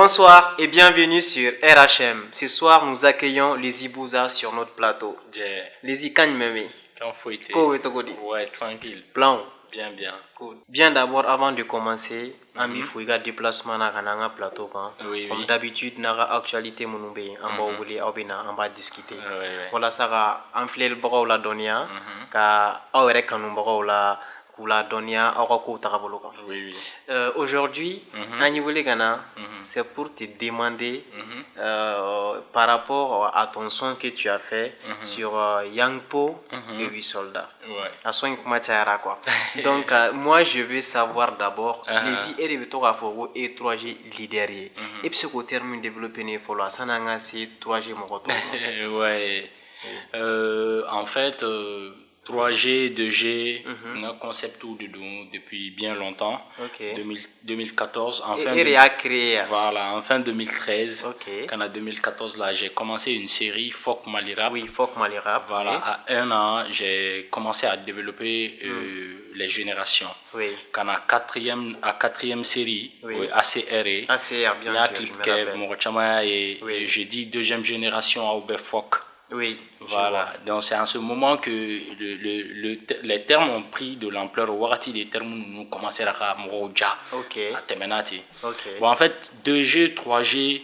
Bonsoir et bienvenue sur RHM. Ce soir, nous accueillons les Ibouza sur notre plateau. Yeah. Les Ikagnes Meme. Quand faut être. Ouais, tranquille. Plan. Bien. Cool. Bien d'abord, avant de commencer, Ami Fouiga déplacement na kananga plateau kan. Comme d'habitude, naga actualité monoube, on va oublier, on va discuter. Voilà ça va enfler le bras la donia, ka awere kanum bras la kula donia awako taraboloka. Aujourd'hui, c'est pour te demander par rapport à ton son que tu as fait sur Yangpo et 8 soldats. À son quoi. Donc moi je veux savoir d'abord les et 3G leader et puis ce terme développé ne faut la sananga c'est 3G mokoto. Ouais. En fait 3G, 2G, on a concept tout dedans depuis bien longtemps. 2014, en fin 2013, quand en 2014 là, j'ai commencé une série Folk Malirap. Folk Malirap. Voilà, à un an, j'ai commencé à développer les générations. Quand à quatrième série, ACR, bien sûr, et je dis deuxième génération à Aubert Folk. Voilà, donc c'est en ce moment que les termes ont pris de l'ampleur. Warati des termes nous commençons à Moroja, à Temenati. Bon, en fait, 2G, 3G,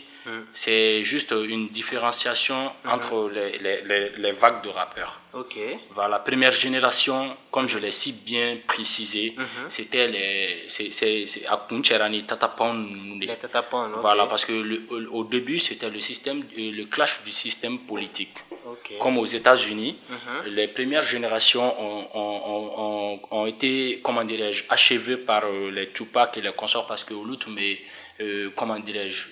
c'est juste une différenciation entre les vagues de rappeurs. Voilà, la première génération, comme je l'ai si bien précisé, c'était à Kuncherani, Tatapon. Voilà, parce que au début, c'était le clash du système politique. Comme aux États-Unis, les premières générations ont été, comment dirais-je, achevées par les Tupac et les consorts parce que comment dirais-je,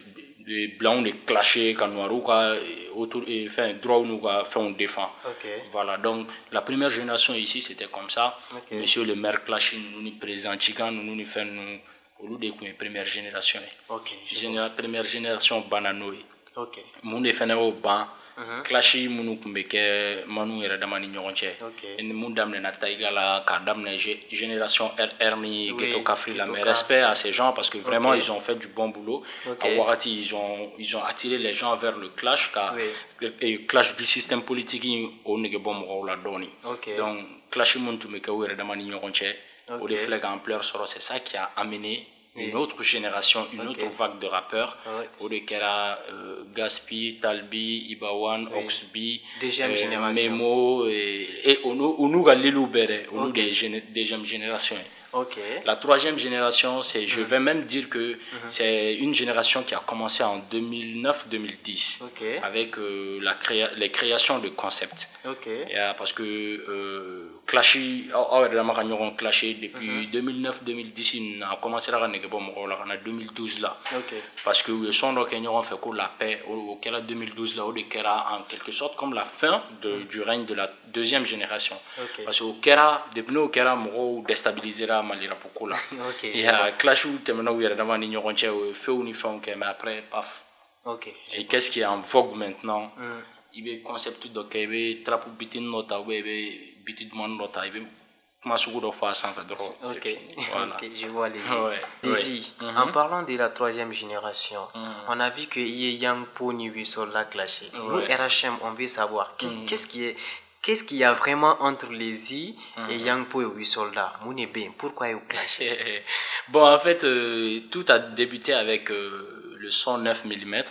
les blancs les clashés quand droit nous fait on défend. Voilà, donc la première génération ici c'était comme ça. Monsieur le maire clashé nous présente Chican nous fait nous au lieu de première génération. Première génération bananoï. Mon défend au ban. Clashi munu kumbeke manu era damani nyonche en mundam na taigala kadam na génération RR ni ghetto kafri la mais respect à ces gens parce que vraiment ils ont fait du bon boulot. À Warati ils ont attiré les gens vers le clash le clash du système politique au nege bon la doni. Donc clashi munu tumeke era damani nyonche au déflègue ampleur c'est ça qui a amené une autre génération, une autre vague de rappeurs, Odekera, Gaspi, Talbi, Ibawan, Oxby, Memo et Onuga Liloubere, deuxième génération. La troisième génération, je vais même dire que c'est une génération qui a commencé en 2009-2010 avec les créations de concepts. Parce que Clashy, Clashy depuis 2009-2010, on a commencé à faire en 2012 là. Parce que le son de fait que la paix au 2012 là, en quelque sorte comme la fin du règne de la deuxième génération. Parce que depuis au Kera, on déstabilisé malira pour là. Il y a clash où terminant où il y a d'abord une ronche fait ou ni fait mais après paf. Et qu'est-ce qui est en vogue maintenant? Il y a concept donc il y a trap bitin nota ou il y a bitin nota il y a masou de face en fait drôle. Je vois les en parlant de la troisième génération, on a vu que Yangpo ni Sola clashé. Nous RHM on veut savoir qu'est-ce qu'il y a vraiment entre les I et Yangpo et 8 soldats? Pourquoi ils clashent? Bon, en fait, tout a débuté avec le son 9 mm,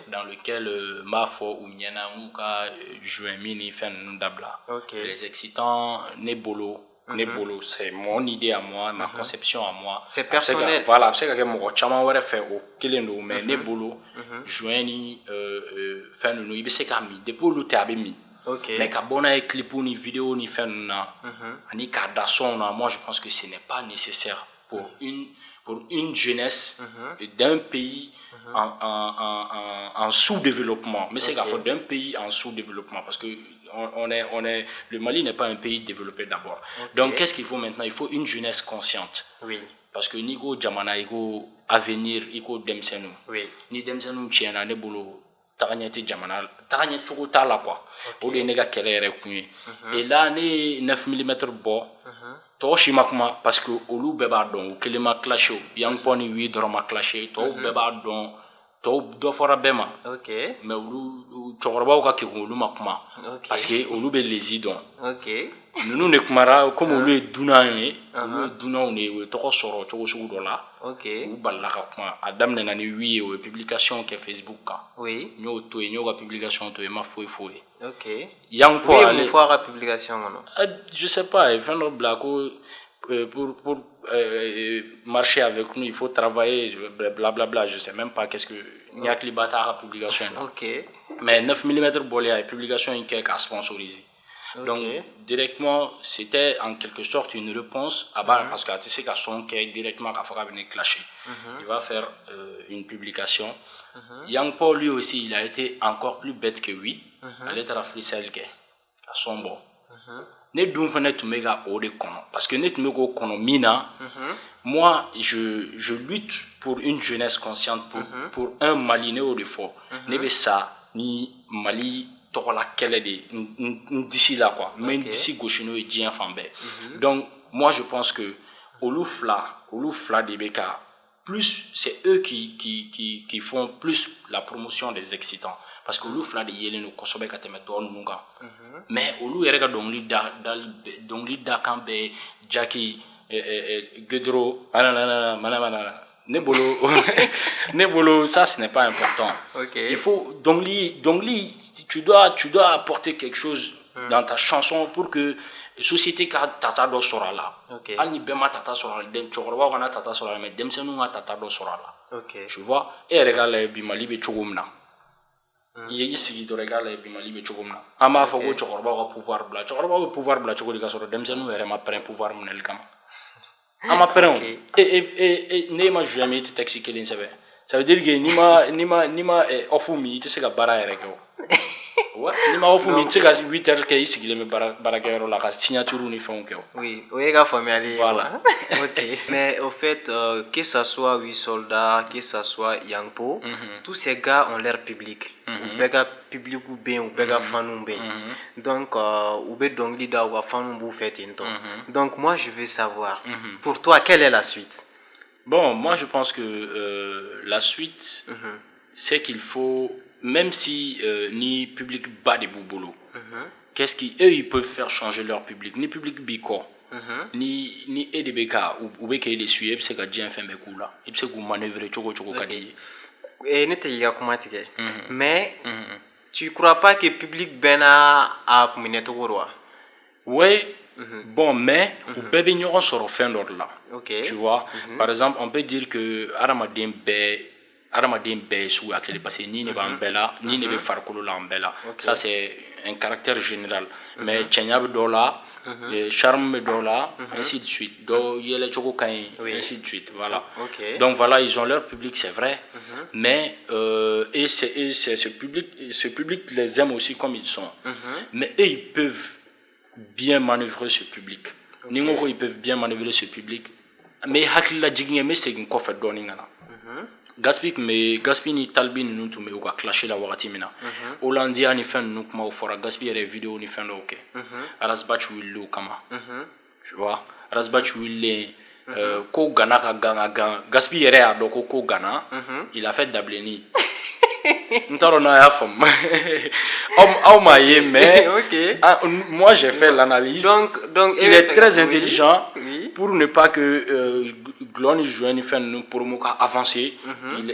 dans lequel Mafo ou Nyana Mouka jouait mini fin Ndabla. Les excitants, Nebolo, c'est mon idée à moi, ma conception à moi. C'est personnel. Voilà, c'est que mon chama aurait fait au Kilendo, mais Nebolo, jouait ni fin nous, il s'est calmé. Depuis le terme, mais quand on a clip ou ni vidéo ni fait ni cadre son, moi je pense que ce n'est pas nécessaire pour une jeunesse d'un pays en sous-développement. Mais c'est qu'il faut d'un pays en sous-développement parce que le Mali n'est pas un pays développé d'abord. Donc qu'est-ce qu'il faut maintenant? Il faut une jeunesse consciente. Parce que Nigo Djamana, Nigo Avenir, Nigo Demsenou. Ni Demsenou Tchiana, Nebolo. Taranyati Jamana, Taranyati Tala quoi. Au lieu de et là, les 9 mm bon, Toshimakma, parce que au loup bébardon, ou que les ma clashé, Yang Pony 8 drama clashé, to bébardon, dɔ fɔra bɛɛ ma ok mais olu cɛkɔrɔbaw ka kekun olu ma kuma parce que olu bɛ lezi dɔn ok ninnu de kumara comme olu ye dunan ye olu ye dunanw de ye u ye tɔgɔ sɔrɔ cogo sugu dɔ la u balila ka kuma a daminɛna ni wi ye o ye publication kɛ Facebook kan n y'o to yen n y'o ka publication to yen n ma foyi f'o ye Yang Po ale mun fɔ a ka publication kɔnɔ je sais pas fɛn dɔ bila ko pour marcher avec nous, il faut travailler, blablabla, je sais même pas qu'est-ce que n'y a que les bâtards à publication. Mais 9 mm bolé à publication qui est sponsorisé. Donc directement, c'était en quelque sorte une réponse à bas parce que tu sais qu'à son qui est directement à faire venir clasher. Il va faire une publication. Yang Po lui aussi, il a été encore plus bête que lui. Elle est à la frisselle à son bord. Ne dun fana tun bɛ ka o de kɔnɔ parce que ne tun bɛ k'o kɔnɔ min na moi je lutte pour une jeunesse consciente pour un Mali ne y'o de fɔ ne bɛ sa ni Mali tɔgɔla kɛlɛ de n disi la quoi n bɛ n disi gosi n'o ye diɲɛ fan bɛɛ donc moi je pense que olu fila de bɛ ka plus c'est eux qui font plus la promotion des excitants parce que olu fila de yelen no kosɛbɛ ka tɛmɛ tɔ ninnu kan mais olu yɛrɛ ka dɔnkili dakan bɛ Jaki Gedro ne bolo ça ce n'est pas important il faut dɔnkili tu dois apporter quelque chose dans ta chanson pour que société ka tata dɔ sɔrɔ a la hali ni bɛɛ ma tata sɔrɔ a la cɛkɔrɔbaw kana tata sɔrɔ a la mais denmisɛnninw ka tata dɔ sɔrɔ a la tu vois e yɛrɛ k'a lajɛ bi Mali bɛ cogo min na i y'i sigi dɔrɔn i k'a lajɛ bi Mali bɛ cogo min na an b'a fɔ ko cɛkɔrɔbaw ka pouvoir bila cɛkɔrɔbaw bɛ pouvoir bila cogo di ka sɔrɔ denmisɛnninw yɛrɛ ma pɛrɛn pouvoir minɛli kama an ma pɛrɛn o ne ma joué min i tɛ texte kelen sɛbɛn ça veut dire que n'i ma off min i tɛ se ka baara yɛrɛ kɛ o n'i ma off min i tɛ se ka 8 heures kɛ i sigilen bɛ baarakɛyɔrɔ la ka signature ni fɛnw kɛ o oui o ye ka faamuyali ye voilà ok mais au fait que ça soit 8 soldats que ça soit Yang Po tous ces gars ont leur public u bɛɛ ka public bɛ yen u bɛɛ ka fans bɛ yen donc u bɛ dɔnkili da u ka fans b'u fɛ ten tɔ donc moi je veux savoir pour toi quelle est la suite bon moi je pense que la suite c'est qu'il faut même si ni public bas de bolo qu'est-ce qu'eux ils peuvent faire changer leur public ni public biko ni EDBK ou be k'e de suivre et puis c'est que Dieu fait mes coups là et puis c'est que manœuvrer choco kadi et ne te y a comment tu mais tu crois pas que public bena a mineto roi oui bon mais ou bébé n'auront sur fin d'ordre là tu vois par exemple on peut dire que Aramadin B sous à quel passé ni ne va en bella ni ne veut faire couler en bella ça c'est un caractère général mais Tchenyab Dola Charme Dola ainsi de suite do yele choko kain ainsi de suite voilà donc voilà ils ont leur public c'est vrai mais et c'est ce public les aime aussi comme ils sont mais eux ils peuvent bien manœuvrer ce public ningo ils peuvent bien manœuvrer ce public mais hakila jigné mais c'est une kofa doningana Gaspi ni talbi ni tu me ou ka clasher la wakati mina Hollandia ni fɛn ninnu kuma fɔra Gaspi yɛrɛ vidéo ni fɛn dɔw kɛ Arasbach wililen o kama tu vois Arasbach wililen ko Gana ka gan Gaspi yɛrɛ y'a dɔn ko Gana il a fait Dableni n t'a dɔn n'a y'a faamu aw m'a ye mais moi j'ai fait l'analyse donc il est très intelligent pour ne pas que Glon joue une fin pour avancer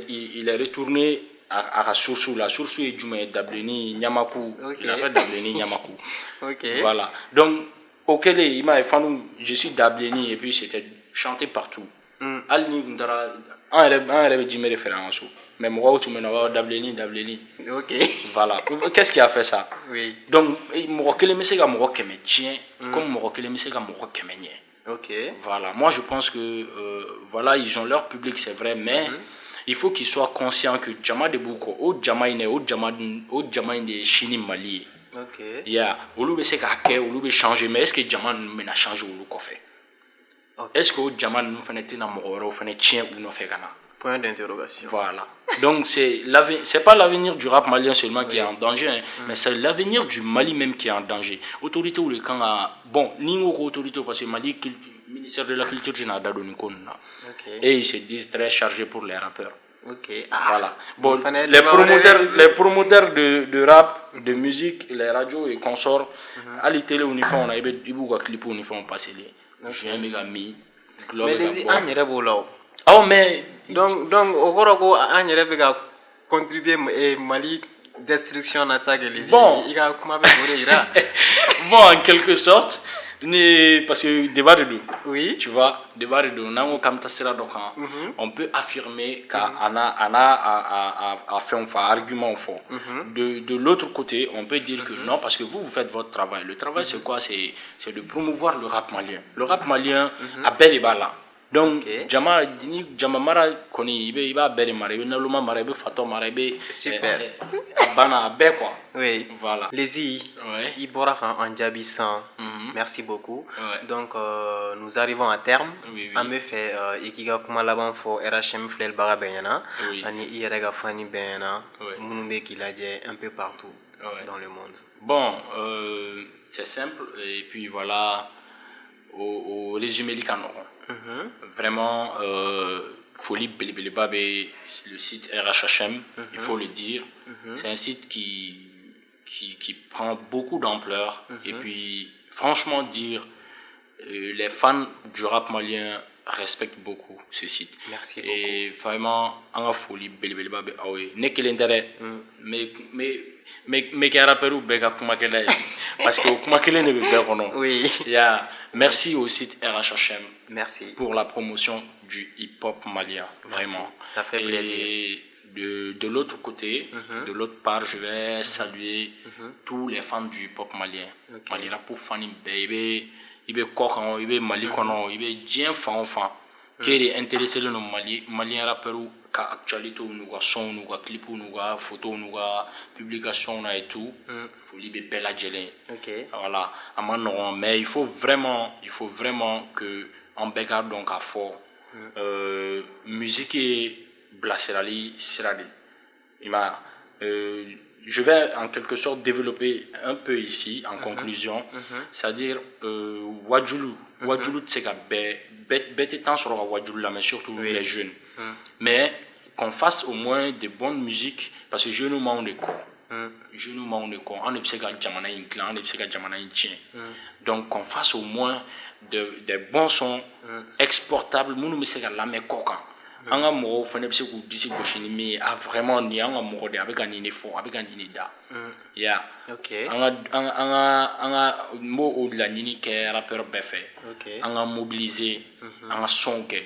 il est retourné à la source la source est du Dableni Nyamaku il a fait Dableni Nyamaku voilà donc auquel il m'a fait je suis Dableni et puis c'était chanté partout Alni Ndara un rêve de me référence mais moi tu me n'as Dableni voilà qu'est-ce qui a fait ça donc moi que les messieurs comme moi qui me tient comme moi que les messieurs comme moi qui me voilà moi je pense que voilà ils ont leur public c'est vrai mais il faut qu'ils soient conscients que Jama de Bouko au Jama de Chine Mali olu be se ka kɛ olu be changer mais est-ce que Jama me na changer olu kɔfɛ est-ce que o Jama nu fana tɛna mɔgɔ wɛrɛw fana tiɲɛ u nɔfɛ ka na point d'interrogation voilà donc c'est pas l'avenir du rap malien seulement qui est en danger mais c'est l'avenir du Mali même qui est en danger autorité ou les quand bon ni autorité parce que Mali ministère de la culture n'a pas donné compte et ils se disent très chargés pour les rappeurs Ok. Voilà. Bon, les promoteurs de rap, de musique, les radios et consorts, à la télé, on y fait, on a eu des clips, on y fait, on passe les. Je suis un méga mi. Mais les ans, il y a beau oh, mais. Donc, au Gorogo, on y a contribué à Mali. Destruction à ça que les bon, bon, en quelque sorte, parce que débat de deux. Oui. Tu vois, débat de deux. On peut affirmer qu'on a fait un argument fort. De l'autre côté, on peut dire que non, parce que vous faites votre travail. Le travail, c'est quoi? C'est de promouvoir le rap malien. Le rap malien a bel et bas là. Donc, Jama Mara Koni, il va Beri Mara, il va Naluma Mara, il va Fato Mara, il super. Abana Abe quoi. Oui. Voilà. Les Ibora en Djabisan. Merci beaucoup. Donc, nous arrivons à terme. En effet, Ikiga Kumalaban fo RHM Flel Barabeyana. Ani Ierega Fani Beyana. Mounumbe Kiladje un peu partout dans le monde. Bon, c'est simple. Et puis voilà, au résumé du canon. Vraiment, Folie Belibelibabe, le site RHHM, il faut le dire. C'est un site qui prend beaucoup d'ampleur. Et puis, franchement, dire, les fans du rap malien respectent beaucoup ce site. Merci beaucoup. Et vraiment, en a Folie Belibelibabe, ah oui, n'est que l'intérêt. Mais qui a rappelé parce que Kumakele ne veut pas non. Oui. Merci au site RHHM. Merci. Pour la promotion du hip-hop malien. Vraiment. Merci. Ça fait plaisir. Et de l'autre côté, de l'autre part, je vais saluer tous les fans du hip-hop malien. Malien pour Fanny Baby, il veut Kokan, il veut Mali Kono, il veut Dien Fan. Qui est intéressé dans les Maliens rappeurs. Actualité nous son nous clip nous photo nous publication et tout faut libérer bella gelé voilà mais il faut vraiment que on regarde donc à fort musique et blasserali sirali je vais en quelque sorte développer un peu ici en conclusion c'est-à-dire Wadjoulou c'est qu'à bête temps sur Wadjoulou là mais surtout les jeunes mais qu'on fasse au moins de bonnes musiques parce que je nous manque de quoi on ne sait pas jamana in clan on ne sait pas jamana in chien donc qu'on fasse au moins des bons sons exportables nous ne sait pas la mais coca anga mo fane bise ku disi goshini mi a vraiment ni anga mo de avec un fort avec un da anga mo o la nini ke rappeur befe anga mobiliser anga son ke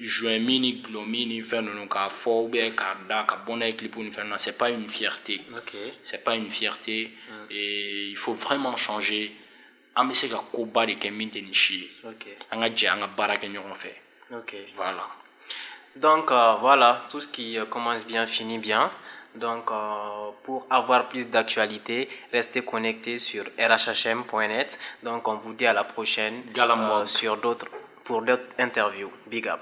juin mini glomini faire nous ka fort bien ka da ka bonne clip pour nous faire c'est pas une fierté c'est pas une fierté et il faut vraiment changer amese ka ko ba de ke mintenishi anga je anga baraka nyon fait. Voilà. Donc voilà, tout ce qui commence bien finit bien. Donc pour avoir plus d'actualité, restez connectés sur rhhm.net. Donc on vous dit à la prochaine pour d'autres interviews. Big up.